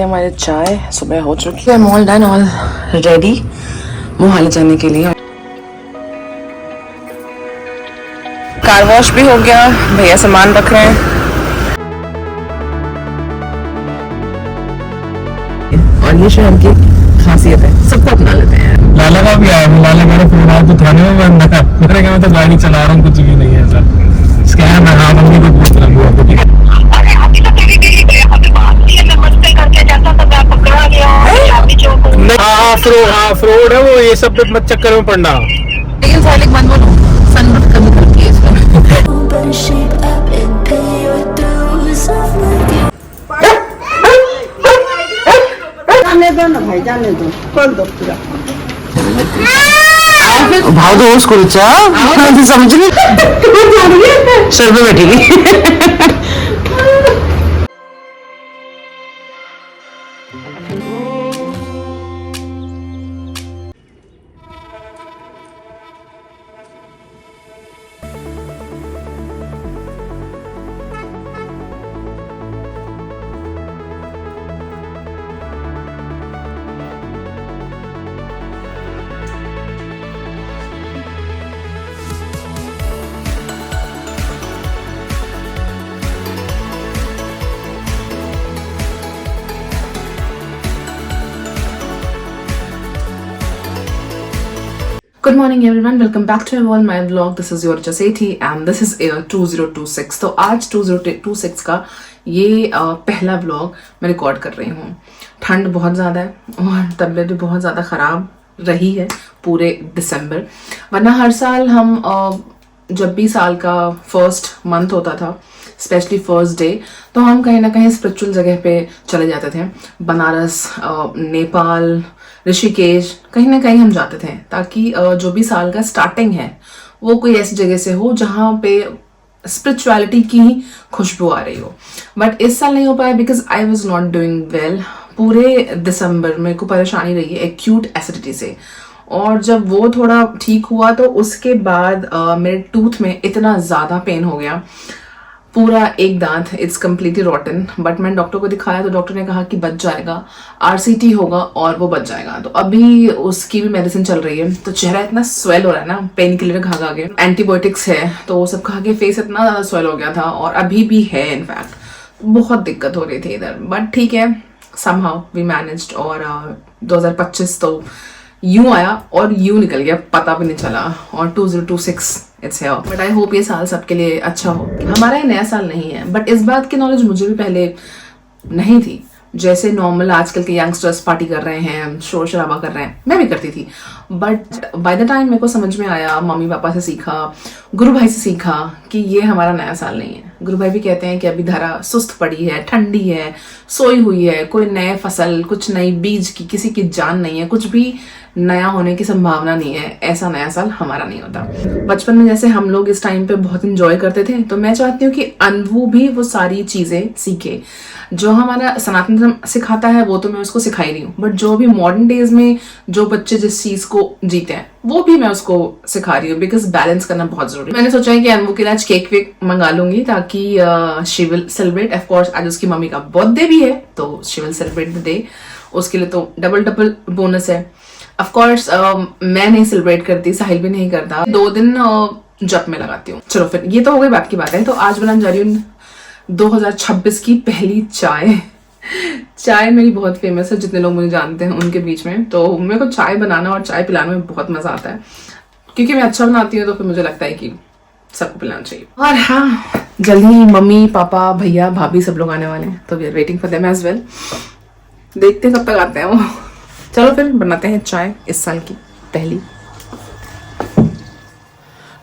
हमारे चाय सुबह हो चुकी है, all done, all ready Mohali जाने के लिए। कार वॉश भी हो गया, भैया सामान रख रहे हैं और ये शहर की खासियत है, सबको अपना लेते हैं। लाला का भी आया, लाला मेरा फोन आया तो थाने में बंद है। मैंने कहा मैं तो गाड़ी चला रहा हूँ, कुछ भी नहीं है ऐसा स्कैम है। हाँ मम्मी को पूछ रहा हूँ, ठीक है। हाँ फ्रॉड है वो, ये सब पे मत चक्कर में पड़ना। लेकिन साइड एक बात बोलो, सनबर्न कभी करती है इसमें। जाने दो ना भाई, जाने दो, खोल दो पूरा। भाव दो उसको, समझ नहीं सर पे बैठेगी। Good morning everyone, welcome back to my vlog. This is your Jasethi and this is year 2026. तो आज 2026 का ये पहला व्लॉग मैं रिकॉर्ड कर रही हूँ। ठंड बहुत ज़्यादा है और तबीयत भी बहुत ज़्यादा ख़राब रही है पूरे दिसंबर। वरना हर साल हम जब भी साल का फर्स्ट मंथ होता था, स्पेशली फर्स्ट डे, तो हम कहीं ना कहीं स्पिरिचुअल जगह पे चले जाते थे। बनारस, नेपाल, ऋषिकेश, कहीं ना कहीं हम जाते थे ताकि जो भी साल का स्टार्टिंग है वो कोई ऐसी जगह से हो जहाँ पे स्पिरिचुअलिटी की ही खुशबू आ रही हो। बट इस साल नहीं हो पाया because I was not doing well. पूरे दिसंबर मेरे को परेशानी रही है एक्यूट एसिडिटी से, और जब वो थोड़ा ठीक हुआ तो उसके बाद मेरे टूथ में इतना ज़्यादा पेन हो गया, पूरा एक दांत, इट्स कम्प्लीटली रॉटन। बट मैंने डॉक्टर को दिखाया तो डॉक्टर ने कहा कि बच जाएगा, RCT होगा और वो बच जाएगा। तो अभी उसकी भी मेडिसिन चल रही है। तो चेहरा इतना स्वेल हो रहा है ना, पेन किलर खा खा के, एंटीबायोटिक्स है तो वो सब खा के फेस इतना ज़्यादा स्वेल हो गया था और अभी भी है इनफैक्ट। बहुत दिक्कत हो रही थी इधर, बट ठीक है, समहाउ वी मैनेज्ड। और 2025 तो यूं आया और यूं निकल गया, पता भी नहीं चला। और 2026 it's here. But I hope ये साल सबके लिए अच्छा हो। हमारा ये नया साल नहीं है, बट इस बात की नॉलेज मुझे भी पहले नहीं थी। जैसे नॉर्मल आजकल के यंगस्टर्स पार्टी कर रहे हैं, शोर शराबा कर रहे हैं, मैं भी करती थी। बट बाय द टाइम मेरे को समझ में आया, मम्मी पापा से सीखा, गुरु भाई से सीखा कि ये हमारा नया साल नहीं है। गुरु भाई भी कहते हैं कि अभी धरा सुस्त पड़ी है, ठंडी है, सोई हुई है, कोई नए फसल, कुछ नई बीज की किसी की जान नहीं है, कुछ भी नया होने की संभावना नहीं है। ऐसा नया साल हमारा नहीं होता। बचपन में जैसे हम लोग इस टाइम पे बहुत इंजॉय करते थे, तो मैं चाहती हूँ कि अनवू भी वो सारी चीजें सीखे जो हमारा सनातन धर्म सिखाता है। वो तो मैं उसको सिखा ही रही हूँ, बट जो भी मॉडर्न डेज में जो बच्चे जिस चीज को जीते हैं वो भी मैं उसको सिखा रही हूँ, बिकॉज बैलेंस करना बहुत जरूरी है। मैंने सोचा है कि अनवू के लिए आज केक वेक मंगा लूंगी ताकि she will celebrate. Of course आज उसकी मम्मी का बर्थडे भी है तो she will celebrate the day. उसके लिए तो डबल बोनस है। ऑफ कोर्स मैं नहीं सेलिब्रेट करती, साहिल भी नहीं करता। 2 दिन जप में लगाती हूँ। चलो फिर ये तो हो गई बात की बात है। तो आज बनाने जा रही हूँ 2026 की पहली चाय। चाय मेरी बहुत फेमस है, जितने लोग मुझे जानते हैं उनके बीच में। तो मेरे को चाय बनाना और चाय पिलाने में बहुत मजा आता है, क्योंकि मैं अच्छा बनाती हूँ तो फिर मुझे लगता है कि सबको पिलाना चाहिए। और हाँ, जल्दी मम्मी पापा भैया भाभी सब लोग आने वाले हैं, तो we are waiting for them as well. देखते हैं कब तक आते हैं वो। चलो फिर बनाते हैं चाय इस साल की पहली।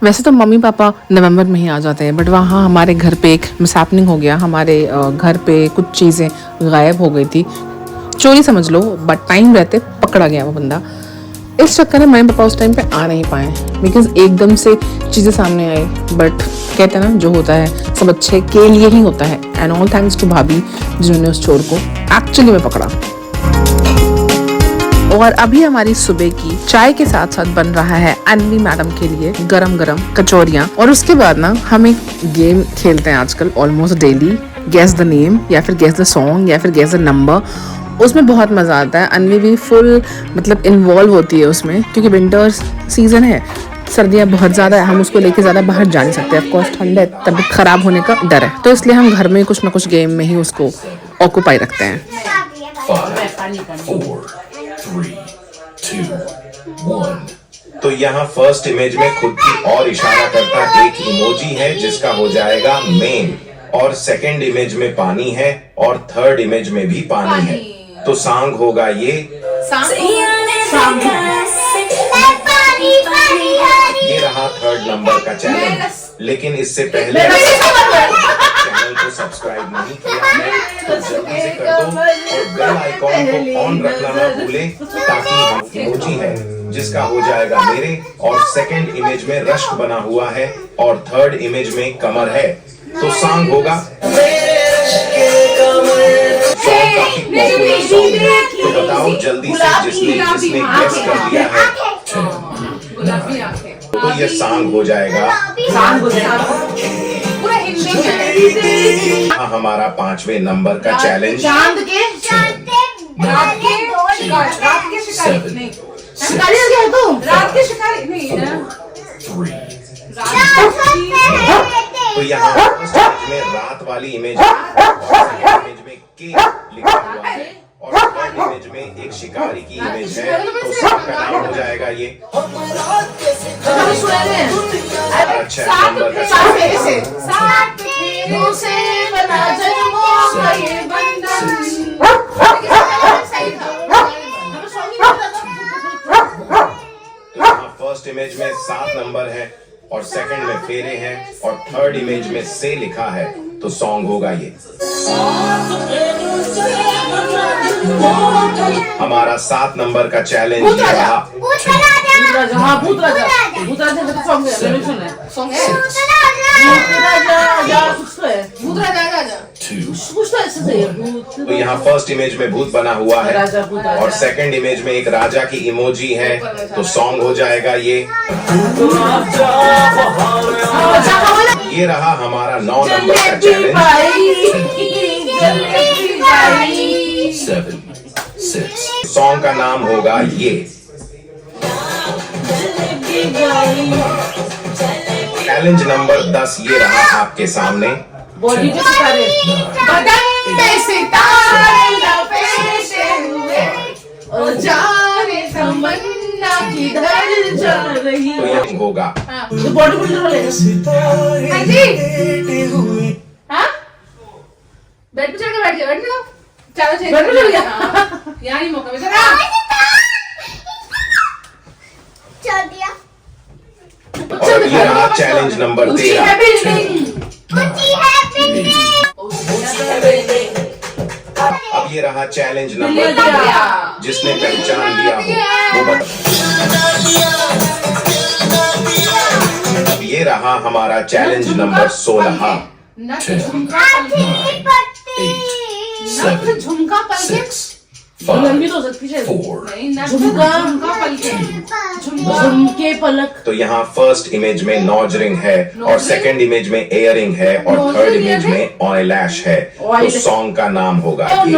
वैसे तो मम्मी पापा नवंबर में ही आ जाते हैं, बट वहाँ हमारे घर पे एक मिसहैपनिंग हो गया। हमारे घर पे कुछ चीज़ें गायब हो गई थी, चोरी समझ लो, बट टाइम रहते पकड़ा गया वो बंदा। इस चक्कर में मम्मी पापा उस टाइम पे आ नहीं पाए, बिकॉज एकदम से चीज़ें सामने आई। बट कहते हैं ना, जो होता है सब अच्छे के लिए ही होता है। एंड ऑल थैंक्स टू भाभी जिन्होंने उस चोर को एक्चुअली में पकड़ा। और अभी हमारी सुबह की चाय के साथ साथ बन रहा है अनवी मैडम के लिए गरम गरम कचौरियाँ। और उसके बाद ना हम एक गेम खेलते हैं आजकल almost daily, guess the name या फिर गेस द सॉन्ग या फिर गेस द नंबर। उसमें बहुत मज़ा आता है। अन्वी भी फुल मतलब इन्वॉल्व होती है उसमें, क्योंकि विंटर सीजन है, सर्दियाँ बहुत ज़्यादा है, हम उसको लेके ज़्यादा बाहर जा नहीं सकते। ऑफकोर्स ठंड है, तबीयत ख़राब होने का डर है, तो इसलिए हम घर में कुछ ना कुछ गेम में ही उसको ऑक्यूपाई रखते हैं। 5, 4, 3, 2, 1। तो यहाँ फर्स्ट इमेज में खुद की और इशारा करता एक इमोजी है जिसका हो जाएगा मेन, और सेकंड इमेज में पानी है, और थर्ड इमेज में भी पानी है, तो सॉन्ग होगा ये। ये रहा थर्ड नंबर का चैलेंज, लेकिन इससे पहले चैनल को सब्सक्राइब नहीं किया है तो जल्दी से कर दो, और बेल आइकॉन को ऑन रखना ना भूले, ताकि हम इमोजी है जिसका हो जाएगा मेरे, और सेकंड इमेज में रश्क बना हुआ है, और थर्ड इमेज में कमर है, तो सॉन्ग होगा। सॉन्ग काफी पॉपुलर सॉन्ग है, तो बताओ जल्दी से जिसने गेस कर लिया है, तो ये सॉन्ग हो जाएगा। हाँ, हमारा 5वें नंबर का चैलेंज। चांद के रात के शिकारी नहीं, शिकारी हो गया तू, रात के शिकारी नहीं ना। तो यहाँ फर्स्ट इमेज में रात वाली इमेज में के लिखा हुआ है, और थर्ड इमेज में एक शिकारी की इमेज है, तो सॉन्ग का नाम हो जाएगा ये। अच्छा नंबर का फर्स्ट इमेज में 7 नंबर है, और सेकंड में फेरे हैं, और थर्ड इमेज में से लिखा है, तो सॉन्ग होगा ये। हमारा 7 नंबर का चैलेंज ये रहा। तो यहाँ फर्स्ट इमेज में भूत बना हुआ है, और सेकंड इमेज में एक राजा की इमोजी है, तो सॉन्ग हो जाएगा ये। ये रहा हमारा 9 नंबर का चैलेंज। 7, 6। सॉन्ग का नाम होगा ये। चैलेंज नंबर 10 ये रहा आपके सामने। बॉडी के सितारे, बदन पे सितारे लपेटे हुए, और जाने तमन्ना किधर जा रही तो है। ये होगा। तो बॉडी बिल्डर वाले हाँ जी, हाँ बेड पे चढ़ के बैठ जाओ, चलो चेंज बेड पे चढ़ गया, यहाँ ही मौका मिल रहा। और ये रहा चैलेंज नंबर 13। अब ये रहा चैलेंज नंबर 15। जिसने पहचान लिया हो वो बता। अब ये रहा हमारा चैलेंज नंबर 16। 10, 9, 8, 7, झुमका पलके, 5, 4, झुमके पलक। तो यहाँ फर्स्ट इमेज में नॉज रिंग है, और सेकंड इमेज में इयरिंग है, और थर्ड इमेज में ऑयलैश है, तो सॉन्ग का नाम होगा ये।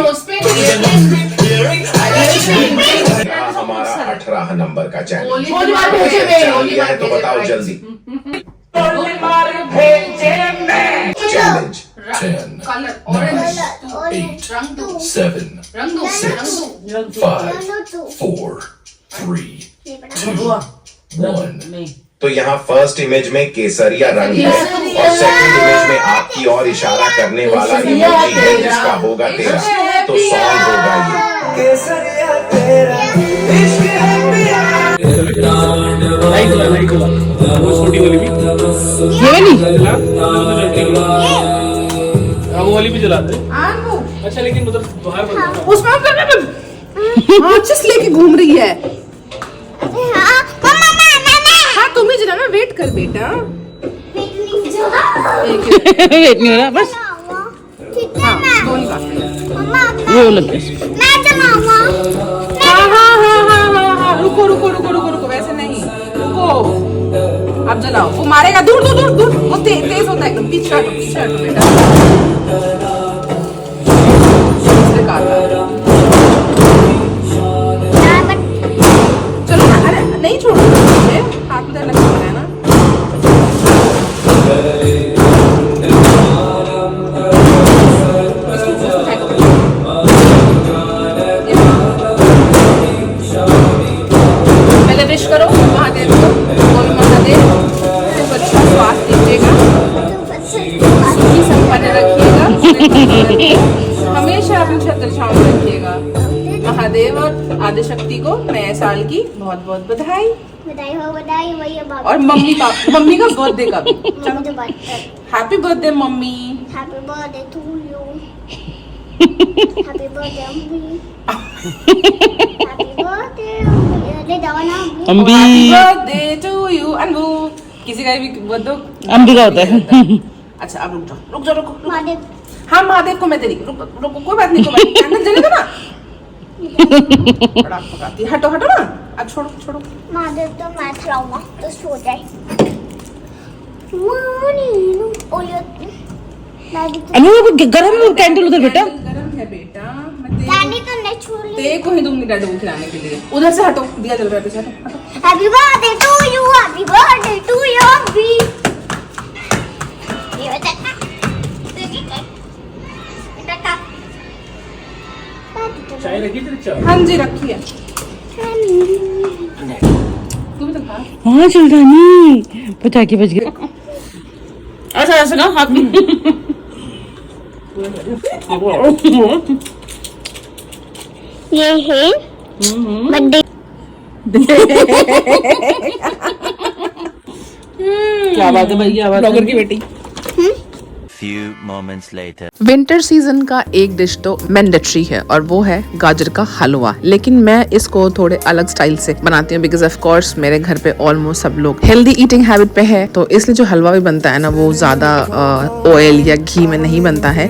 यहाँ हमारा 18 नंबर का चैलेंज। पहचान लिया है तो बताओ जल्दी। चैलेंज 10, 9, 8, 7, 6, 5, 4, 3, 2, 1। तो यहाँ फर्स्ट इमेज में केसरिया रंग है, और सेकंड इमेज में आपकी और इशारा करने वाला इमोजी है जिसका होगा 13, तो सॉन्ग होगा वो वाली भी जलाते हैं। अच्छा लेकिन मतलब बाहर उसमें हाँ जिस लेके घूम रही है। हाँ तुम ही जलाना, वेट कर बेटा। वेट नहीं हो रहा बस। वो लग गया। हाँ रुको वैसे नहीं, रुको अब जलाओ। वो मारेगा, दूर वो तेज होता है एकदम। पीछे हटो बेटा। इससे काटा। होगा। महादेव और आदिशक्ति को नए साल की बहुत बहुत बधाई। बधाई हो भैया बाबा। और मम्मी का बर्थडे का भी। Happy birthday mummy. Happy birthday to you. Happy birthday अम्मी। हैप्पी बर्थडे ले जाओ ना Ambi happy birthday to you Anu. किसी का भी बर्थडे अम्बी का होता है। अच्छा अब रुक जाओ महादेव। हाँ महादेव को मैं तेरी रुक कोई बात नहीं कैंडल जलेगा ना। बड़ा पकाती है। हटो ना अब छोड़ो। महादेव तो मैं खिलाऊंगा तो सो जाए। अनु गरम कैंडल उधर बेटा। गरम है बेटा। मैं कैंडी तो नहीं छोड़ ली। तेरे को ही दूंगी डैडू को खिलाने के लिए। उधर से हटो दिया जल रहा है पीछे हटो। Happy birthday to you. Happy birthday to you अम्मी। ये बेटा चाय रखी तेरी चाय। हाँ जी रखी है। तू भी तो खा। हाँ चुलटानी पटाखे बज गए। अच्छा ऐसा ना हाथ में ये है बर्थडे। क्या बात है भैया ब्लॉगर की बेटी। Few moments later. Winter season का एक डिश तो मैंडेटरी है और वो है गाजर का हलवा। लेकिन मैं इसको थोड़े अलग स्टाइल से बनाती हूँ बिकॉज ऑफ कोर्स मेरे घर पे ऑलमोस्ट सब लोग हेल्दी ईटिंग हैबिट पे है। तो इसलिए जो हलवा भी बनता है ना वो ज्यादा ऑयल या घी में नहीं बनता है,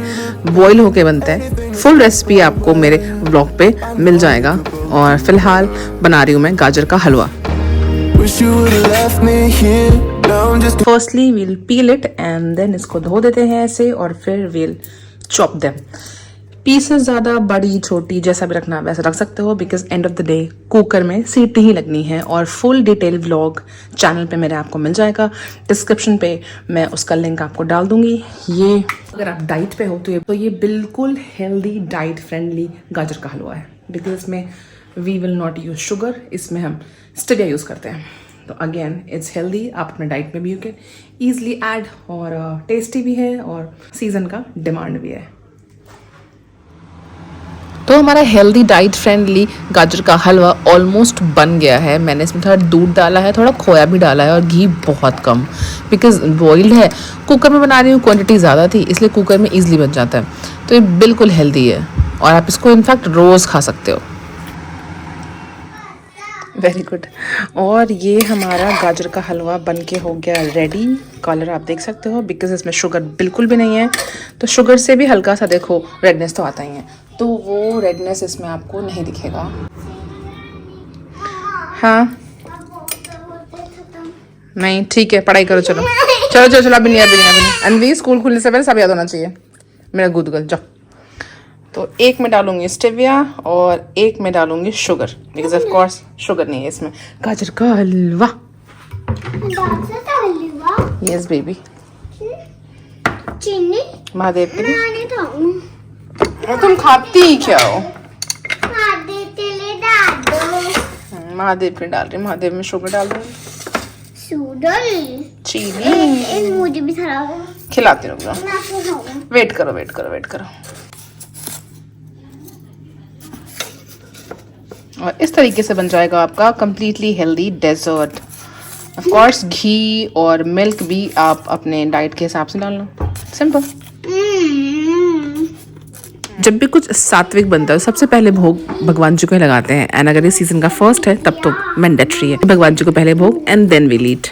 बॉईल होके बनता है। फुल रेसिपी आपको मेरे ब्लॉग पे मिल जाएगा। और फिलहाल बना रही हूँ मैं गाजर का halwa. Firstly we'll peel it and then इसको धो देते हैं ऐसे और फिर वील चॉप देम। पीसेस ज्यादा बड़ी छोटी जैसा भी रखना वैसा रख सकते हो because end of the day cooker में सीटी ही लगनी है। और फुल डिटेल व्लॉग चैनल पे मेरे आपको मिल जाएगा। डिस्क्रिप्शन पे मैं उसका लिंक आपको डाल दूंगी। ये अगर आप डाइट पे हो तो ये बिल्कुल हेल्दी डाइट फ्रेंडली गाजर का हलवा है बिकॉज इसमें we will not use sugar, इसमें हम स्टेविया यूज करते हैं। तो अगेन इट्स हेल्दी, आप अपने डाइट में भी यू कैन ईजिली ऐड और टेस्टी भी है और सीजन का डिमांड भी है। तो हमारा हेल्दी डाइट फ्रेंडली गाजर का हलवा ऑलमोस्ट बन गया है। मैंने इसमें थोड़ा दूध डाला है, थोड़ा खोया भी डाला है और घी बहुत कम बिकॉज बॉइल्ड है। कुकर में बना रही हूँ, क्वांटिटी ज़्यादा थी इसलिए कुकर में ईजिली बन जाता है। तो ये बिल्कुल हेल्दी है और आप इसको इनफैक्ट रोज़ खा सकते हो। Very good. और ये हमारा गाजर का हलवा बन के हो गया रेडी। कलर आप देख सकते हो बिकॉज इसमें शुगर बिल्कुल भी नहीं है। तो शुगर से भी हल्का सा देखो रेडनेस तो आता ही है, तो वो रेडनेस इसमें आपको नहीं दिखेगा। हाँ नहीं ठीक है, पढ़ाई करो। चलो अभी नहीं। अनवी स्कूल खुलने से पहले सब याद होना चाहिए। मेरा गूगल जाओ। तो एक में डालूंगी स्टेविया और एक में डालूंगी sugar because of course sugar नहीं है इसमें। गाजर का हलवा। Yes baby. चीनी महादेव के लिए। बनाने था और तुम खाती ही क्या हो? महादेव के लिए डाल दो। महादेव पे डाल रही, महादेव में शुगर डाल दूंगी। शुगर चीनी एक मुझे भी खराब है। खिलाते रहो। मैं आपको खाऊंगा। वेट करो। और इस तरीके से बन जाएगा आपका completely healthy dessert. Of course ghee और मिल्क भी आप अपने डाइट के हिसाब से डालना, सिंपल। जब भी कुछ सात्विक बनता है सबसे पहले भोग भगवान जी को ही लगाते हैं। एंड अगर ये सीजन का फर्स्ट है तब तो मैंडेटरी है भगवान जी को पहले भोग एंड देन वील ईट।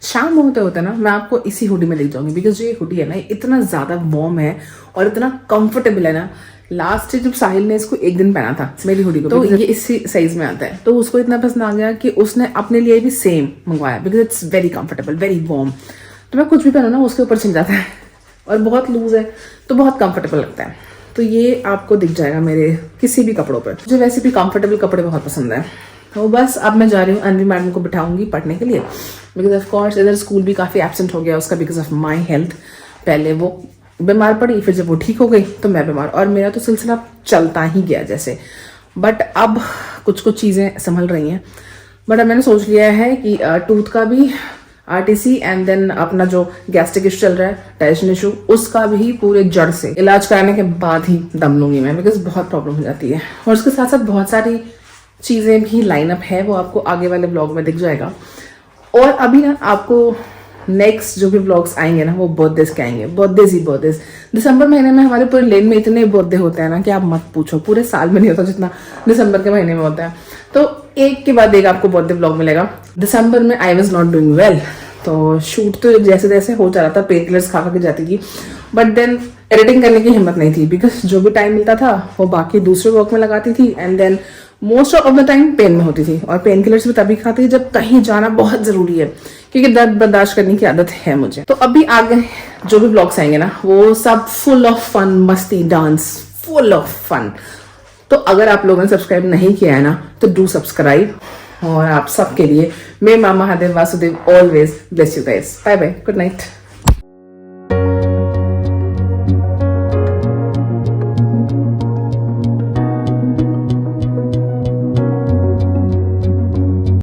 शाम होते होते ना मैं आपको इसी हुडी में ले जाऊंगी बिकॉज ये हुडी है ना इतना ज्यादा वार्म है और इतना कंफर्टेबल है ना। लास्ट जब साहिल ने इसको एक दिन पहना था मेरी हुडी को, तो ये इसी साइज में आता है, तो उसको इतना पसंद आ गया कि उसने अपने लिए भी सेम मंगवाया because it's very comfortable, very warm. तो मैं कुछ भी पहनूं ना उसके ऊपर छिल जाता है और बहुत लूज है तो बहुत कंफर्टेबल लगता है। तो ये आपको दिख जाएगा मेरे किसी भी कपड़ों पर। मुझे वैसे भी कंफर्टेबल कपड़े बहुत पसंद है। तो बस अब मैं जा रही हूँ अनवी मैडम को बिठाऊंगी पढ़ने के लिए बिकॉज ऑफ कोर्स इधर स्कूल भी काफ़ी एब्सेंट हो गया उसका बिकॉज ऑफ माई हेल्थ। पहले वो बीमार पड़ी, फिर जब वो ठीक हो गई तो मैं बीमार, और मेरा तो सिलसिला चलता ही गया जैसे। बट अब कुछ कुछ चीज़ें संभल रही हैं। बट अब मैंने सोच लिया है कि टूथ का भी RTC एंड देन अपना जो गैस्ट्रिक इशू चल रहा है, डाइजेशन इशू, उसका भी पूरे जड़ से इलाज कराने के बाद ही दम लूंगी मैं, बिकॉज बहुत प्रॉब्लम हो जाती है। और उसके साथ साथ बहुत सारी चीज़ें भी लाइनअप है, वो आपको आगे वाले ब्लॉग में दिख जाएगा। और अभी ना आपको नेक्स्ट जो भी ब्लॉग्स आएंगे ना वो बर्थडेज के आएंगे, बर्थडेज ही बर्थडेज। दिसंबर महीने में हमारे पूरे लेन में इतने बर्थडे होते हैं ना कि आप मत पूछो, पूरे साल में नहीं होता जितना दिसंबर के महीने में होता है। तो एक के बाद एक आपको बर्थडे ब्लॉग मिलेगा। दिसंबर में I was not doing well, तो शूट तो जैसे जैसे हो जा रहा था, पेन किलर्स खा के जाती थी, बट देन एडिटिंग करने की हिम्मत नहीं थी, बिकॉज जो भी टाइम मिलता था वो बाकी दूसरे वर्क में लगाती थी and then most of the time pain में होती थी। और पेन किलर्स भी तभी खाती थी जब कहीं जाना बहुत जरूरी है, क्योंकि दर्द बर्दाश्त करने की आदत है मुझे। तो अभी आगे जो भी ब्लॉग्स आएंगे ना वो सब फुल ऑफ फन, मस्ती, डांस, फुल ऑफ फन। तो अगर आप लोगों ने सब्सक्राइब नहीं किया है ना तो डू सब्सक्राइब। और आप सबके लिए मे माँ Mahadev Vasudev always bless you guys. Bye bye, good night.